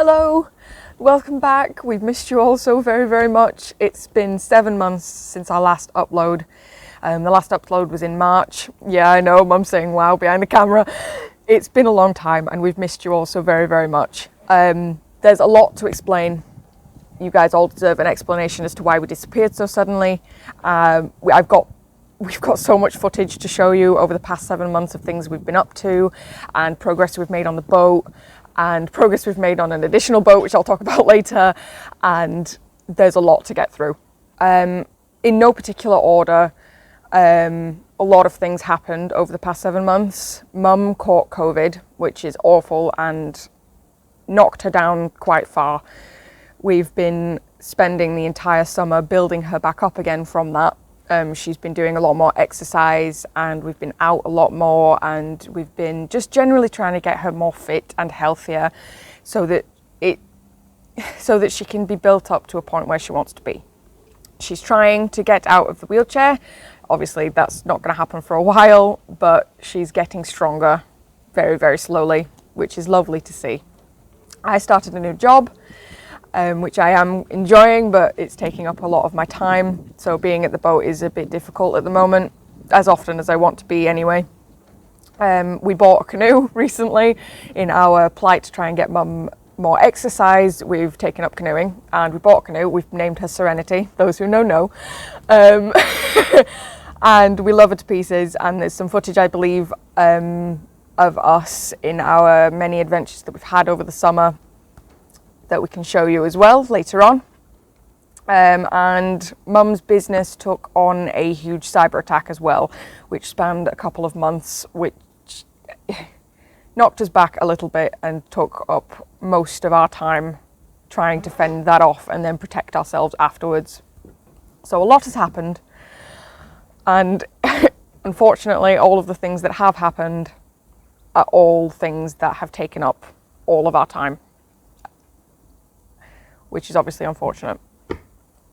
Hello, welcome back. We've missed you all so very much. It's been 7 months since our last upload. The last upload was in March. Yeah, I know, Mum's saying wow behind the camera. It's been a long time and we've missed you all so very much. There's a lot to explain. You guys all deserve an explanation as to why we disappeared so suddenly. We've got so much footage to show you over the past 7 months of things we've been up to and progress we've made on the boat and progress we've made on an additional boat, which I'll talk about later. And there's a lot to get through. In no particular order, a lot of things happened over the past 7 months. Mum caught COVID, which is awful and knocked her down quite far. We've been spending the entire summer building her back up again from that. She's been doing a lot more exercise and we've been out a lot more and we've been just generally trying to get her more fit and healthier so that she can be built up to a point where she wants to be. She's trying to get out of the wheelchair. Obviously that's not going to happen for a while, but she's getting stronger very slowly, which is lovely to see. I started a new job, which I am enjoying, but it's taking up a lot of my time. So being at the boat is a bit difficult at the moment, as often as I want to be anyway. We bought a canoe recently in our plight to try and get Mum more exercise. We've taken up canoeing and we bought a canoe. We've named her Serenity, those who know. And we love her to pieces, and there's some footage, I believe, of us in our many adventures that we've had over the summer that we can show you as well later on. And Mum's business took on a huge cyber attack as well, which spanned a couple of months, which knocked us back a little bit and took up most of our time trying to fend that off and then protect ourselves afterwards. So a lot has happened, and unfortunately all of the things that have happened are all things that have taken up all of our time, which is obviously unfortunate.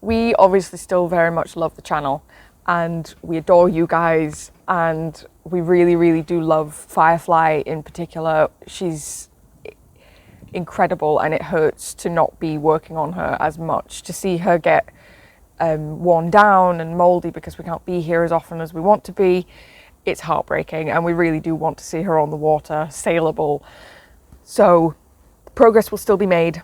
We obviously still very much love the channel and we adore you guys, and we really do love Firefly in particular. She's incredible and it hurts to not be working on her as much, to see her get worn down and mouldy because we can't be here as often as we want to be. It's heartbreaking and we really do want to see her on the water, saleable. So progress will still be made.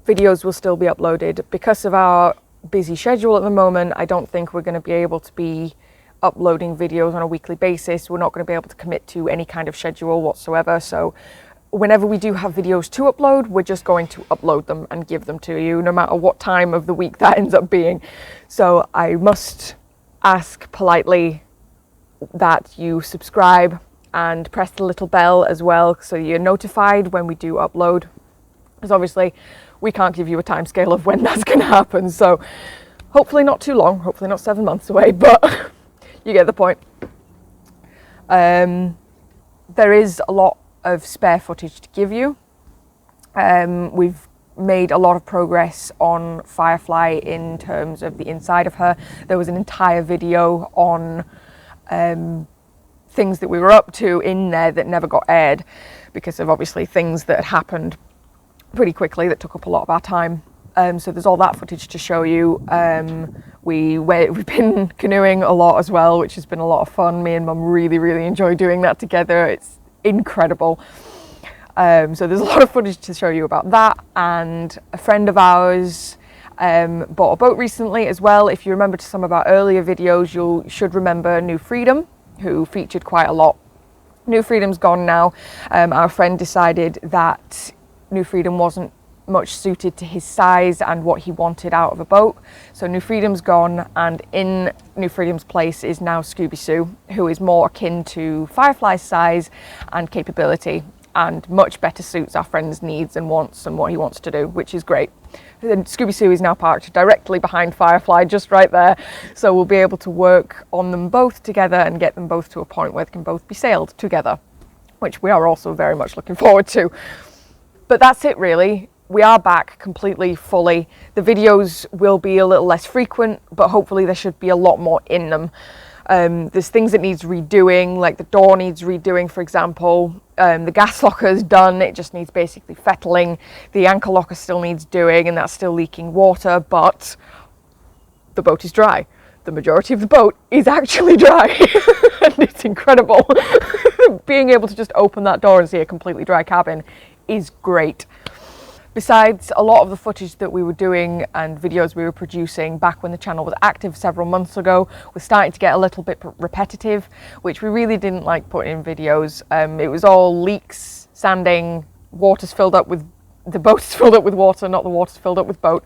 Videos will still be uploaded. Because of our busy schedule at the moment, I don't think we're going to be able to be uploading videos on a weekly basis. We're not going to be able to commit to any kind of schedule whatsoever. So whenever we do have videos to upload, we're just going to upload them and give them to you, no matter what time of the week that ends up being. So I must ask politely that you subscribe and press the little bell as well so you're notified when we do upload, because obviously we can't give you a time scale of when that's going to happen. So hopefully not too long, hopefully not 7 months away, but you get the point. There is a lot of spare footage to give you. We've made a lot of progress on Firefly in terms of the inside of her. There was an entire video on things that we were up to in there that never got aired because of obviously things that had happened pretty quickly that took up a lot of our time. So there's all that footage to show you. We've been canoeing a lot as well, which has been a lot of fun. Me and Mum really enjoy doing that together. It's incredible. So there's a lot of footage to show you about that. And a friend of ours bought a boat recently as well. If you remember to some of our earlier videos, you should remember New Freedom, who featured quite a lot. New Freedom's gone now. Our friend decided that New Freedom wasn't much suited to his size and what he wanted out of a boat. So New Freedom's gone, and in New Freedom's place is now Scooby Soo, who is more akin to Firefly's size and capability and much better suits our friend's needs and wants and what he wants to do, which is great. And Scooby Soo is now parked directly behind Firefly, just right there. So we'll be able to work on them both together and get them both to a point where they can both be sailed together, which we are also very much looking forward to. But that's it really. We are back completely, fully. The videos will be a little less frequent, but hopefully there should be a lot more in them. There's things that needs redoing, like the door needs redoing, for example. The gas locker is done, it just needs basically fettling. The anchor locker still needs doing, and that's still leaking water, but the boat is dry. The majority of the boat is actually dry, and it's incredible. Being able to just open that door and see a completely dry cabin is great. Besides, a lot of the footage that we were doing and videos we were producing back when the channel was active several months ago was starting to get a little bit repetitive, which we really didn't like putting in videos. It was all leaks, sanding, water's filled up with, the boat's filled up with water, not the water's filled up with boat.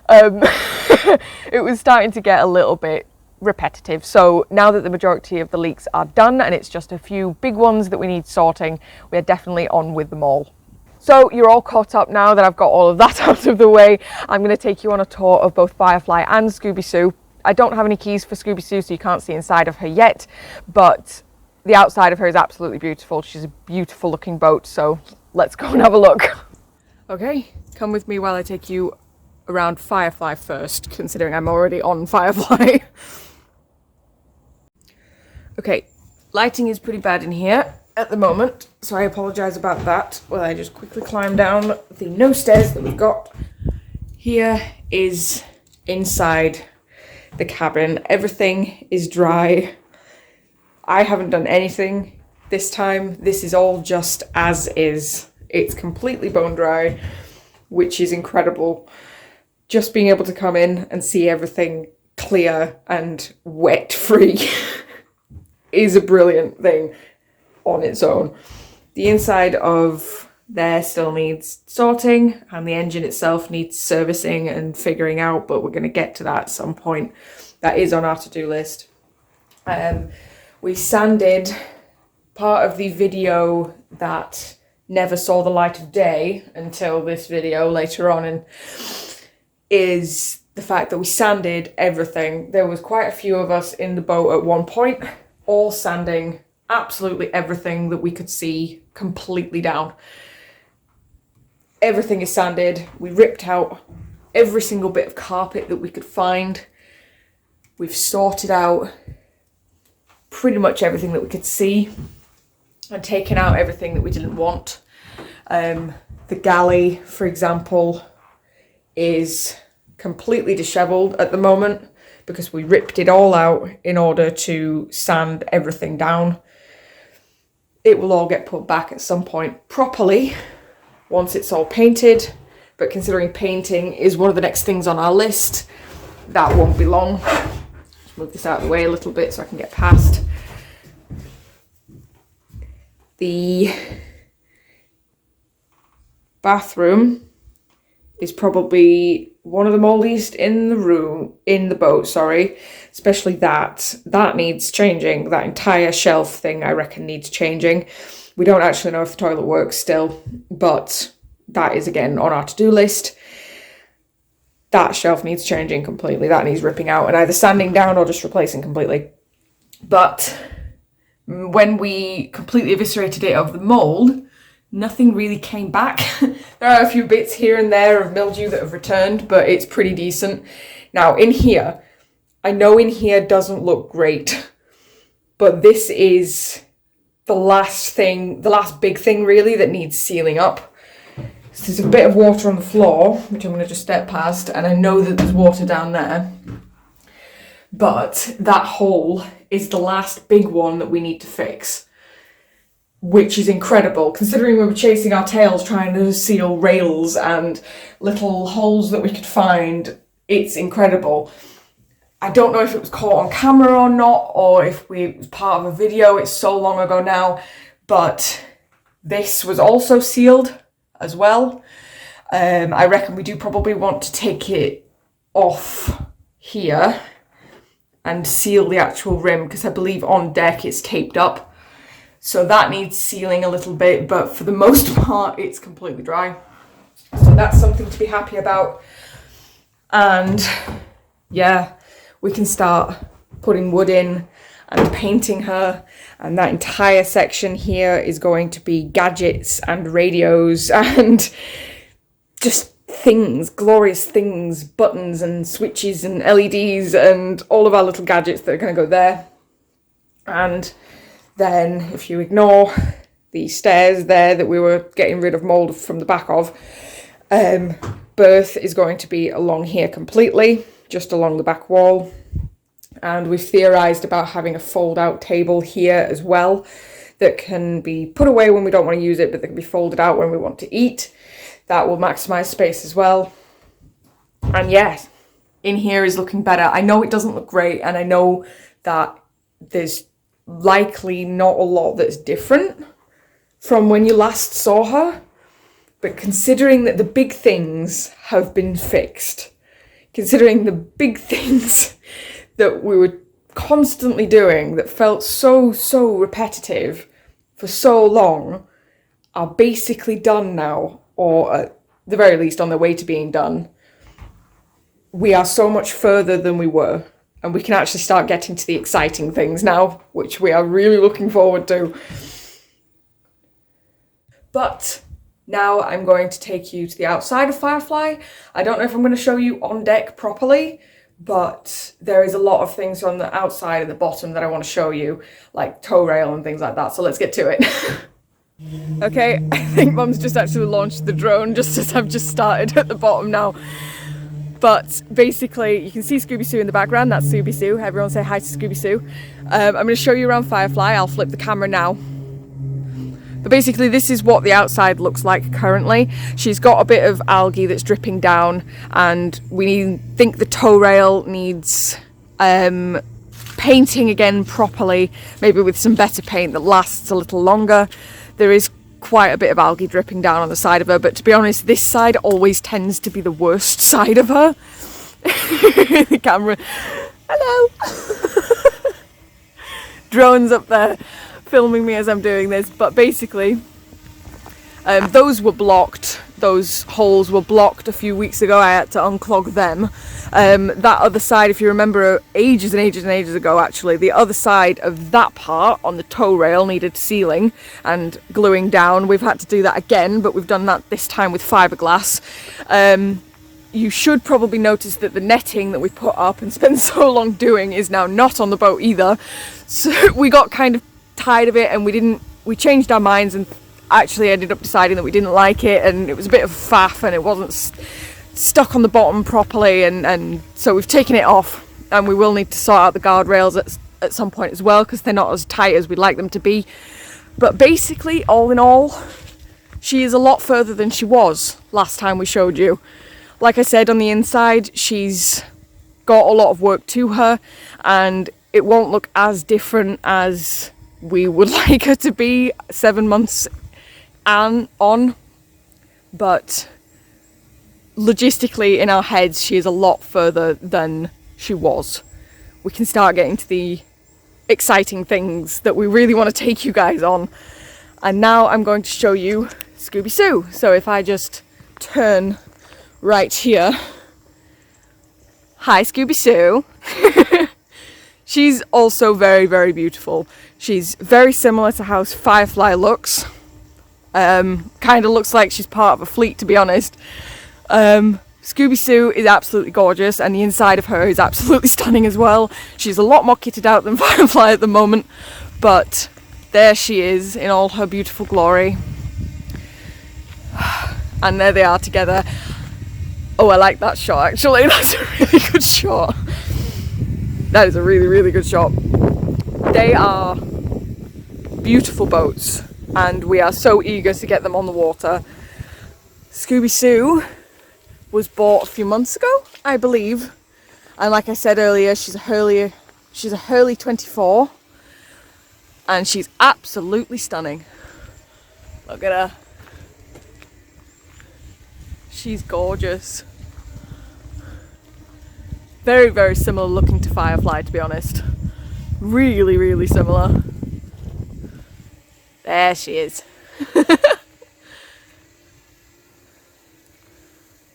It was starting to get a little bit repetitive. So now that the majority of the leaks are done and it's just a few big ones that we need sorting, we are definitely on with them all. So you're all caught up now that I've got all of that out of the way. I'm going to take you on a tour of both Firefly and Scooby-Soo. I don't have any keys for Scooby-Soo, so you can't see inside of her yet, but the outside of her is absolutely beautiful. She's a beautiful looking boat, so let's go and have a look. Okay, come with me while I take you around Firefly first, considering I'm already on Firefly. Okay, lighting is pretty bad in here at the moment, so I apologise about that. Well, I just quickly climb down the no stairs that we've got. Here is inside the cabin. Everything is dry. I haven't done anything this time. This is all just as is. It's completely bone dry, which is incredible. Just being able to come in and see everything clear and wet free is a brilliant thing on its own. The inside of there still needs sorting, and the engine itself needs servicing and figuring out, but we're going to get to that at some point. That is on our to-do list. We sanded part of the video that never saw the light of day until this video later on, and is the fact that we sanded everything. There was quite a few of us in the boat at one point, all sanding absolutely everything that we could see completely down. Everything is sanded. We ripped out every single bit of carpet that we could find. We've sorted out pretty much everything that we could see and taken out everything that we didn't want. The galley, for example, is completely dishevelled at the moment because we ripped it all out in order to sand everything down. It will all get put back at some point properly once it's all painted, but considering painting is one of the next things on our list, that won't be long. Just move this out of the way a little bit so I can get past. The bathroom is probably one of the moldiest in the boat, especially that needs changing. That entire shelf thing I reckon needs changing. We don't actually know if the toilet works still, but that is again on our to-do list. That shelf needs changing completely. That needs ripping out and either sanding down or just replacing completely. But when we completely eviscerated it of the mold, nothing really came back. There are a few bits here and there of mildew that have returned, but it's pretty decent. Now in here, I know in here doesn't look great, but this is the last big thing really that needs sealing up. So there's a bit of water on the floor, which I'm going to just step past, and I know that there's water down there. But that hole is the last big one that we need to fix, which is incredible, considering we were chasing our tails trying to seal rails and little holes that we could find. It's incredible. I don't know if it was caught on camera or not, or if it was part of a video. It's so long ago now, but this was also sealed as well. I reckon we do probably want to take it off here and seal the actual rim, because I believe on deck it's taped up. So that needs sealing a little bit, but for the most part, it's completely dry. So that's something to be happy about. And yeah, we can start putting wood in and painting her. And that entire section here is going to be gadgets and radios and just things, glorious things, buttons and switches and LEDs and all of our little gadgets that are going to go there. And then if you ignore the stairs there that we were getting rid of mould from the back of. Berth is going to be along here completely, just along the back wall. And we've theorised about having a fold-out table here as well that can be put away when we don't want to use it, but that can be folded out when we want to eat. That will maximise space as well. And yes, in here is looking better. I know it doesn't look great, and I know that there's likely not a lot that's different from when you last saw her, but considering that the big things have been fixed, considering the big things that we were constantly doing that felt so repetitive for so long are basically done now, or at the very least on their way to being done, we are so much further than we were, and we can actually start getting to the exciting things now, which we are really looking forward to. But now I'm going to take you to the outside of Firefly. I don't know if I'm going to show you on deck properly, but there is a lot of things on the outside and the bottom that I want to show you, like tow rail and things like that, so let's get to it. Okay, I think Mum's just actually launched the drone just as I've just started at the bottom now. But basically, you can see Scooby-Soo in the background. That's Scooby-Soo. Everyone say hi to Scooby-Soo. I'm going to show you around Firefly. I'll flip the camera now. But basically, this is what the outside looks like currently. She's got a bit of algae that's dripping down, and we think the tow rail needs painting again properly, maybe with some better paint that lasts a little longer. There is quite a bit of algae dripping down on the side of her, but to be honest, this side always tends to be the worst side of her. The camera, hello. Drone's up there filming me as I'm doing this, but basically those were blocked. Those holes were blocked a few weeks ago. I had to unclog them. That other side, if you remember, ages and ages ago actually, the other side of that part on the tow rail needed sealing and gluing down. We've had to do that again, but we've done that this time with fiberglass. You should probably notice that the netting that we put up and spent so long doing is now not on the boat either. So we got kind of tired of it, and we changed our minds and actually ended up deciding that we didn't like it, and it was a bit of a faff, and it wasn't stuck on the bottom properly, and so we've taken it off, and we will need to sort out the guardrails at some point as well, because they're not as tight as we'd like them to be. But basically, all in all, she is a lot further than she was last time we showed you. Like I said, on the inside, she's got a lot of work to her, and it won't look as different as we would like her to be 7 months on, but logistically in our heads she is a lot further than she was. We can start getting to the exciting things that we really want to take you guys on. And now I'm going to show you Scooby-Soo. So if I just turn right here, hi Scooby-Soo. She's also very beautiful. She's very similar to how Firefly looks. Kind of looks like she's part of a fleet, to be honest. Scooby-Soo is absolutely gorgeous, and the inside of her is absolutely stunning as well. She's a lot more kitted out than Firefly at the moment, but there she is in all her beautiful glory. And there they are together. Oh, I like that shot actually. That's a really good shot. That is a really good shot. They are beautiful boats, and we are so eager to get them on the water. Scooby-Soo was bought a few months ago, I believe, and like I said earlier, she's a Hurley 24, and she's absolutely stunning. Look at her. She's gorgeous. Very similar looking to Firefly, to be honest. Really similar. There she is.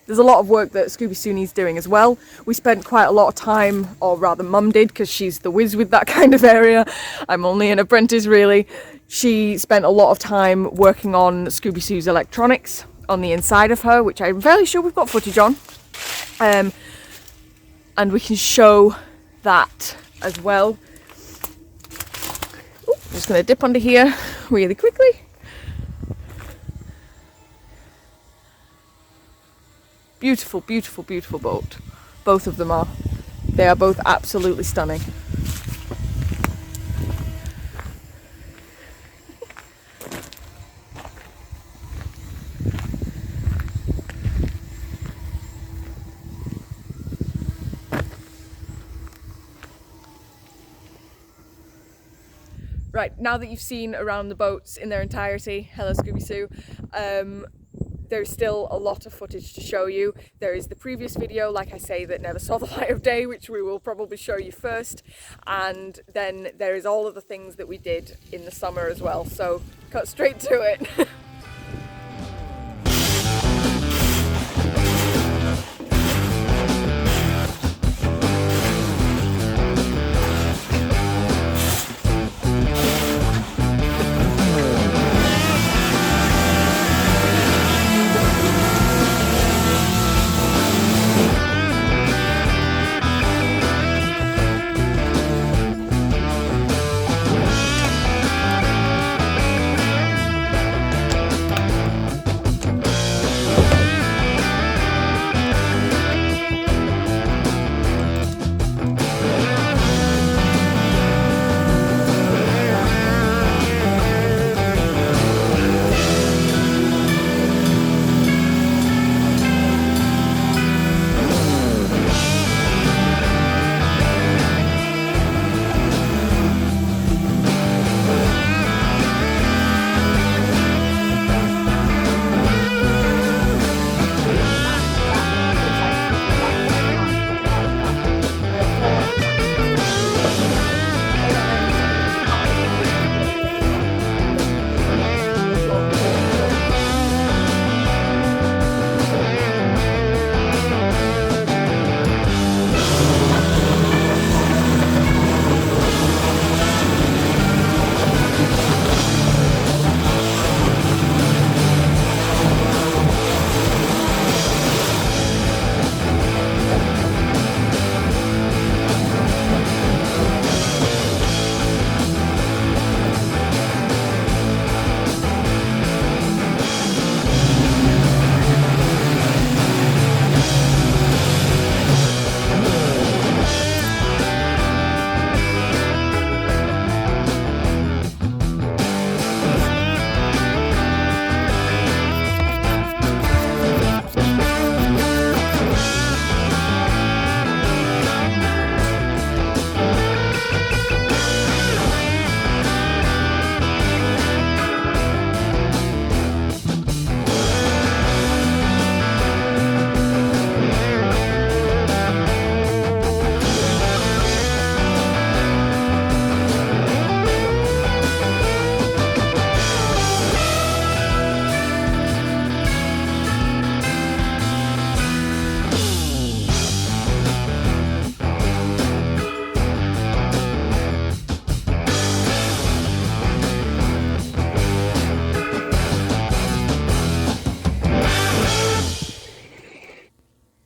There's a lot of work that Scooby-Soo needs doing as well. We spent quite a lot of time, or rather Mum did, because she's the whiz with that kind of area. I'm only an apprentice really. She spent a lot of time working on Scooby-Soo's electronics on the inside of her, which I'm fairly sure we've got footage on. And we can show that as well. Ooh, I'm just going to dip under here really quickly. Beautiful, beautiful, beautiful boat. Both of them are. They are both absolutely stunning. Right, now that you've seen around the boats in their entirety, hello Scooby Soo, there's still a lot of footage to show you. There is the previous video, like I say, that never saw the light of day, which we will probably show you first. And then there is all of the things that we did in the summer as well. So cut straight to it.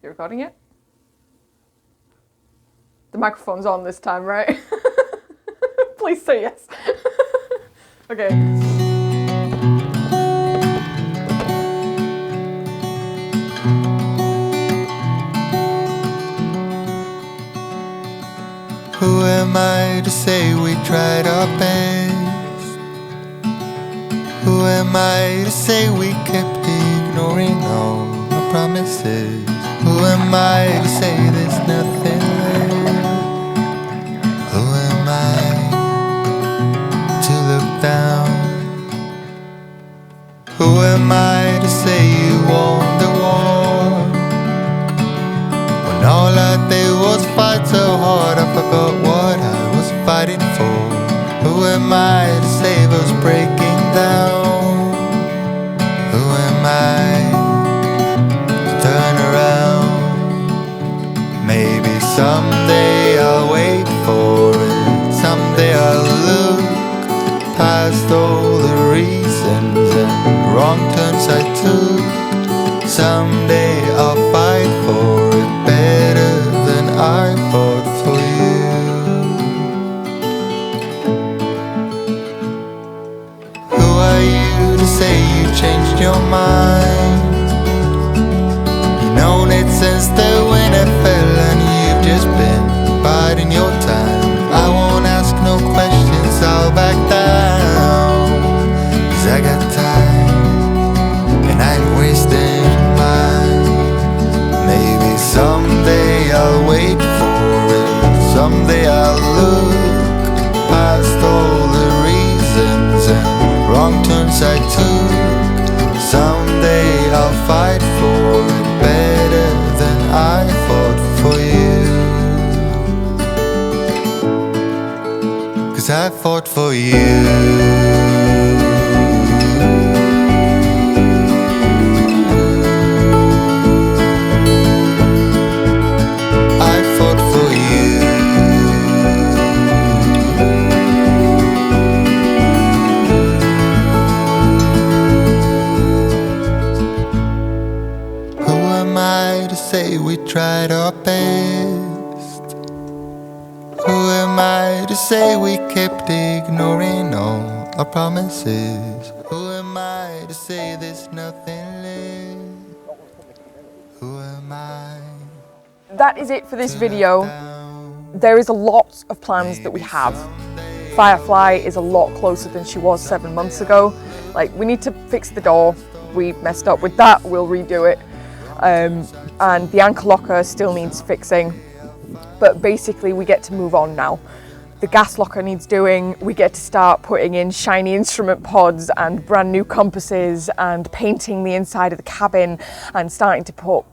Recording it? The microphone's on this time, right? Please say yes. Okay. Who am I to say we tried our best? Who am I to say we kept ignoring all our promises? Who am I to say there's nothing left? Who am I to look down? Who am I to say you won the war? When all I did was fight so hard I forgot what I was fighting for. Who am I to save us breaking down? Who am I turn around? Maybe someday I'll wait for it. Someday I'll look past all the reasons and wrong turns I took. Someday I'll fight for it better than I fought for you. Who are you to say you changed your mind? You know since the winter fell and you've just been biding your time. I won't ask no questions, I'll back down, 'cause I got time and I ain't wasting mine. Maybe someday I'll wait for it, someday I'll look past all the reasons and wrong turns I took. Someday I'll fight for it better than I fought for you, 'cause I fought for you. Say we tried our best. Who am I to say we kept ignoring all our promises? Who am I to say there's nothing left? Who am I? That is it for this video. There is a lot of plans that we have. Firefly is a lot closer than she was 7 months ago. Like, we need to fix the door. We messed up with that, we'll redo it. And the anchor locker still needs fixing, but basically we get to move on now. The gas locker needs doing, we get to start putting in shiny instrument pods and brand new compasses and painting the inside of the cabin and starting to put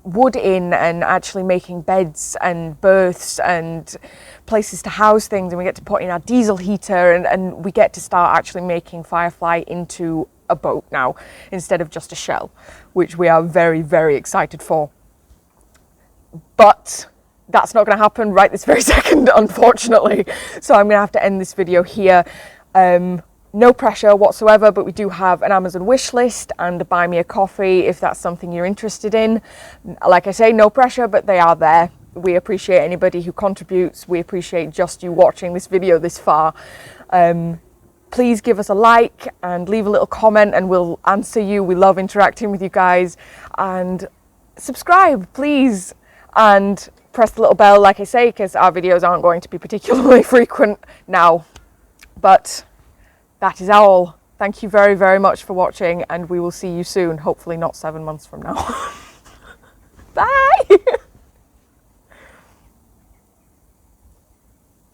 wood in and actually making beds and berths and places to house things, and we get to put in our diesel heater and we get to start actually making Firefly into a boat now instead of just a shell, which we are very, very excited for. But that's not going to happen right this very second, unfortunately. So I'm going to have to end this video here. No pressure whatsoever, but we do have an Amazon wish list and a buy me a coffee if that's something you're interested in. Like I say, no pressure, but they are there. We appreciate anybody who contributes. We appreciate just you watching this video this far. Please give us a like and leave a little comment and we'll answer you. We love interacting with you guys. And subscribe, please. And press the little bell, like I say, because our videos aren't going to be particularly frequent now. But that is all. Thank you very, very much for watching, and we will see you soon. Hopefully not 7 months from now. Bye!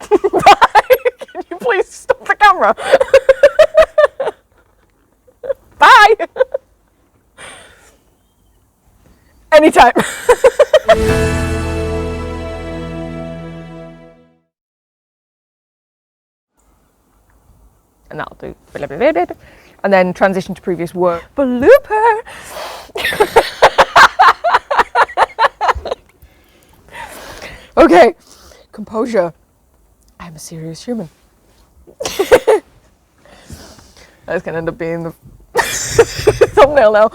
Bye! Can you please stop the camera? Bye! Anytime. And that'll do. And then transition to previous work. Blooper! Okay, composure. I'm a serious human. That's gonna end up being the thumbnail now.